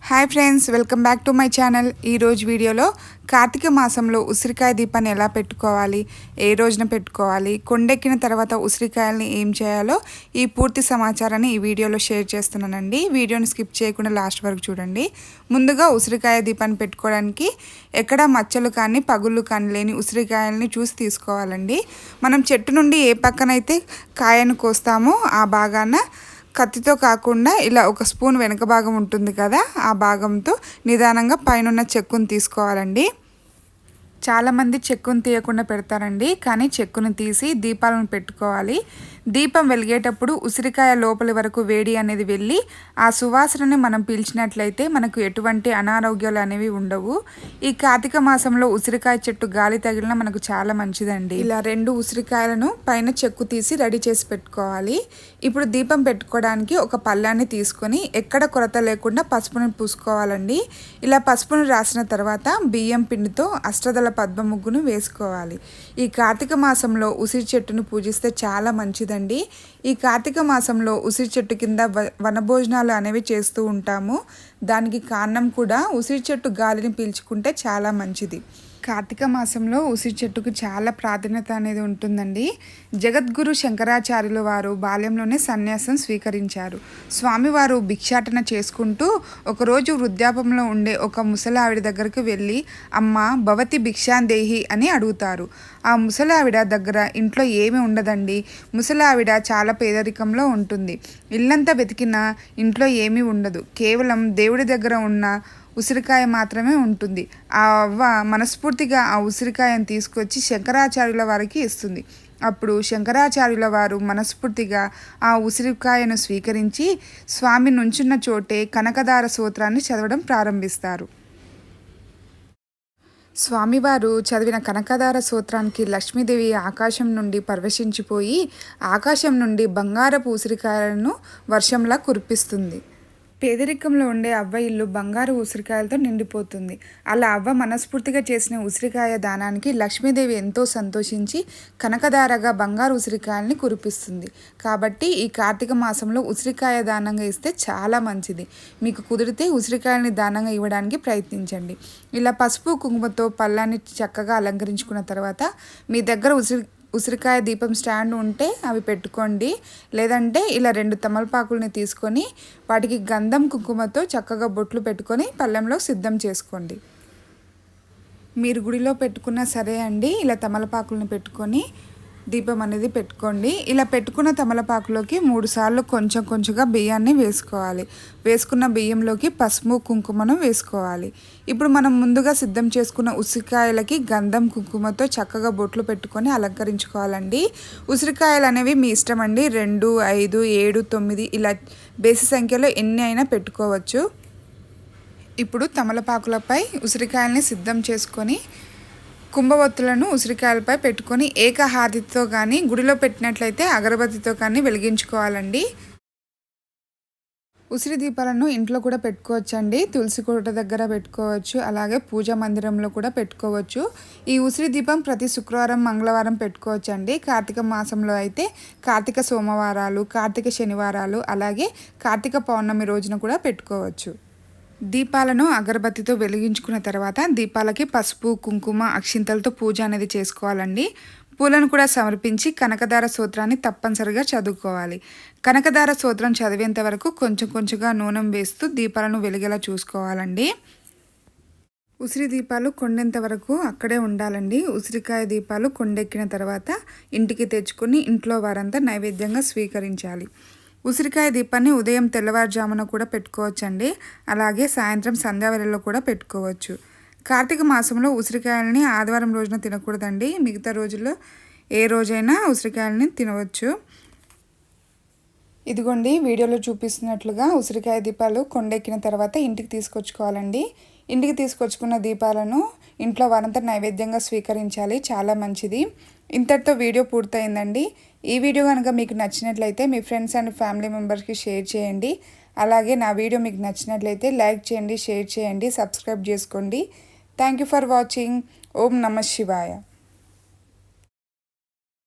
Hi friends, welcome back to my channel. ఈరోజు వీడియోలో కార్తీక మాసంలో ఉసిరికాయ దీపాన్ని ఎలా పెట్టుకోవాలి, ఏ రోజున పెట్టుకోవాలి, కొండెక్కిన తర్వాత ఉసిరికాయల్ని ఏం చేయాలో ఈ పూర్తి సమాచారాన్ని ఈ వీడియోలో షేర్ చేస్తున్నానండి. వీడియోని స్కిప్ చేయకుండా లాస్ట్ వరకు చూడండి. ముందుగా ఉసిరికాయ దీపాన్ని పెట్టుకోవడానికి ఎక్కడ మచ్చలు కానీ పగుళ్ళు కానీ లేని ఉసిరికాయల్ని చూసి తీసుకోవాలండి. మనం చెట్టు నుండి ఏ పక్కనైతే కాయను కోస్తామో ఆ భాగాన కత్తితో కాకుండా ఇలా ఒక స్పూన్ వెనక భాగం ఉంటుంది కదా, ఆ భాగంతో నిదానంగా పైనున్న చెక్కును తీసుకోవాలండి. చాలామంది చెక్కును తీయకుండా పెడతారండి, కానీ చెక్కును తీసి దీపాలను పెట్టుకోవాలి. దీపం వెలిగేటప్పుడు ఉసిరికాయ లోపలి వరకు వేడి అనేది వెళ్ళి ఆ సువాసనని మనం పీల్చినట్లయితే మనకు ఎటువంటి అనారోగ్యాలు అనేవి ఉండవు. ఈ కార్తీక మాసంలో ఉసిరికాయ చెట్టు గాలి తగిలిన మనకు చాలా మంచిదండి. ఇలా 2 ఉసిరికాయలను పైన చెక్కు తీసి రెడీ చేసి పెట్టుకోవాలి. ఇప్పుడు దీపం పెట్టుకోవడానికి ఒక పళ్ళాన్ని తీసుకొని ఎక్కడ కొరత లేకుండా పసుపుని పూసుకోవాలండి. ఇలా పసుపును రాసిన తర్వాత బియ్యం పిండితో అష్టదళ పద్మ ముగ్గును వేసుకోవాలి. ఈ కార్తీక మాసంలో ఉసిరి చెట్టును పూజిస్తే చాలా మంచిదండి. ఈ కార్తీక మాసంలో ఉసిరి చెట్టు కింద వనభోజనాలు అనేవి చేస్తూ ఉంటాము. దానికి కారణం కూడా ఉసిరి చెట్టు గాలిని పీల్చుకుంటే చాలా మంచిది. కార్తీక మాసంలో ఉసిరి చెట్టుకు చాలా ప్రాధాన్యత అనేది ఉంటుందండి. జగద్గురు శంకరాచార్యుల వారు బాల్యంలోనే సన్యాసం స్వీకరించారు. స్వామివారు భిక్షాటన చేసుకుంటూ ఒకరోజు వృద్ధాపంలో ఉండే ఒక ముసలావిడ దగ్గరకు వెళ్ళి, అమ్మ భవతి భిక్షాందేహి అని అడుగుతారు. ఆ ముసలావిడ దగ్గర ఇంట్లో ఏమీ ఉండదండి. ముసలావిడ చాలా పేదరికంలో ఉంటుంది. ఇల్లంతా వెతికినా ఇంట్లో ఏమీ ఉండదు. కేవలం దేవుడి దగ్గర ఉన్న ఉసిరికాయ మాత్రమే ఉంటుంది. ఆ అవ్వ మనస్ఫూర్తిగా ఆ ఉసిరికాయను తీసుకొచ్చి శంకరాచార్యుల వారికి ఇస్తుంది. అప్పుడు శంకరాచార్యుల వారు మనస్ఫూర్తిగా ఆ ఉసిరికాయను స్వీకరించి స్వామి నుంచున్న చోటే కనకదార స్తోత్రాన్ని చదవడం ప్రారంభిస్తారు. స్వామివారు చదివిన కనకదార స్తోత్రానికి లక్ష్మీదేవి ఆకాశం నుండి పరవశించిపోయి ఆకాశం నుండి బంగారపు ఉసిరికాయలను వర్షంలా కురిపిస్తుంది. పేదరికంలో ఉండే అవ్వ ఇల్లు బంగారు ఉసిరికాయలతో నిండిపోతుంది. అలా అవ్వ మనస్ఫూర్తిగా చేసిన ఉసిరికాయ దానానికి లక్ష్మీదేవి ఎంతో సంతోషించి కనకదారగా బంగారు ఉసిరికాయల్ని కురిపిస్తుంది. కాబట్టి ఈ కార్తీక మాసంలో ఉసిరికాయ దానంగా ఇస్తే చాలా మంచిది. మీకు కుదిరితే ఉసిరికాయల్ని దానంగా ఇవ్వడానికి ప్రయత్నించండి. ఇలా పసుపు కుంకుమతో పళ్ళాన్ని చక్కగా అలంకరించుకున్న తర్వాత మీ దగ్గర ఉసిరికాయ దీపం స్టాండ్ ఉంటే అవి పెట్టుకోండి. లేదంటే ఇలా 2 తమలపాకుల్ని తీసుకొని వాటికి గంధం కుంకుమతో చక్కగా బొట్లు పెట్టుకొని పళ్ళెంలో సిద్ధం చేసుకోండి. మీరు గుడిలో పెట్టుకున్నా సరే అండి, ఇలా తమలపాకులను పెట్టుకొని దీపం అనేది పెట్టుకోండి. ఇలా పెట్టుకున్న తమలపాకులోకి 3 సార్లు కొంచెం కొంచెంగా బియ్యాన్ని వేసుకోవాలి. వేసుకున్న బియ్యంలోకి పసుపు కుంకుమను వేసుకోవాలి. ఇప్పుడు మనం ముందుగా సిద్ధం చేసుకున్న ఉసిరికాయలకి గంధం కుంకుమతో చక్కగా బొట్లు పెట్టుకొని అలంకరించుకోవాలండి. ఉసిరికాయలు అనేవి మీ ఇష్టం అండి. 2, 5, 7, 9 ఇలా బేసి సంఖ్యలో ఎన్ని అయినా పెట్టుకోవచ్చు. ఇప్పుడు తమలపాకులపై ఉసిరికాయల్ని సిద్ధం చేసుకొని కుంభవత్తులను ఉసిరికాయలపై పెట్టుకొని ఏకహారతితో కానీ గుడిలో పెట్టినట్లయితే అగరబత్తితో కానీ వెలిగించుకోవాలండి. ఉసిరి దీపాలను ఇంట్లో కూడా పెట్టుకోవచ్చండి. తులసి కోట దగ్గర పెట్టుకోవచ్చు, అలాగే పూజా మందిరంలో కూడా పెట్టుకోవచ్చు. ఈ ఉసిరి దీపం ప్రతి శుక్రవారం మంగళవారం పెట్టుకోవచ్చండి. కార్తీక మాసంలో అయితే కార్తీక సోమవారాలు, కార్తీక శనివారాలు, అలాగే కార్తీక పౌర్ణమి రోజున కూడా పెట్టుకోవచ్చు. దీపాలను అగరబత్తితో వెలిగించుకున్న తర్వాత దీపాలకి పసుపు కుంకుమ అక్షింతలతో పూజ అనేది చేసుకోవాలండి. పూలను కూడా సమర్పించి కనకదార స్తోత్రాన్ని తప్పనిసరిగా చదువుకోవాలి. కనకదార స్తోత్రం చదివేంత వరకు కొంచెం కొంచెంగా నూనె వేస్తూ దీపాలను వెలిగేలా చూసుకోవాలండి. ఉసిరి దీపాలు కొండెంత వరకు అక్కడే ఉండాలండి. ఉసిరికాయ దీపాలు కొండెక్కిన తర్వాత ఇంటికి తెచ్చుకొని ఇంట్లో వారంతా నైవేద్యంగా స్వీకరించాలి. ఉసిరికాయ దీపాన్ని ఉదయం తెల్లవారుజామున కూడా పెట్టుకోవచ్చండి. అలాగే సాయంత్రం సంధ్యావేళలో కూడా పెట్టుకోవచ్చు. కార్తీక మాసంలో ఉసిరికాయలని ఆదివారం రోజున తినకూడదండి. మిగతా రోజుల్లో ఏ రోజైనా ఉసిరికాయలని తినవచ్చు. ఇదిగోండి వీడియోలో చూపిస్తున్నట్లుగా ఉసిరికాయ దీపాలు కొండెక్కిన తర్వాత ఇంటికి తీసుకొచ్చుకోవాలండి. ఇంటికి తీసుకొచ్చుకున్న దీపాలను ఇంట్లో వారంతా నైవేద్యంగా స్వీకరించాలి. చాలా మంచిది. ఇంతటితో వీడియో పూర్తయిందండి. ఈ వీడియో కనుక మీకు నచ్చినట్లయితే మీ ఫ్రెండ్స్ అండ్ ఫ్యామిలీ మెంబర్స్కి షేర్ చేయండి. అలాగే నా వీడియో మీకు నచ్చినట్లయితే లైక్ చేయండి, షేర్ చేయండి, సబ్స్క్రైబ్ చేసుకోండి. Thank you for watching. ఓం నమః శివాయ.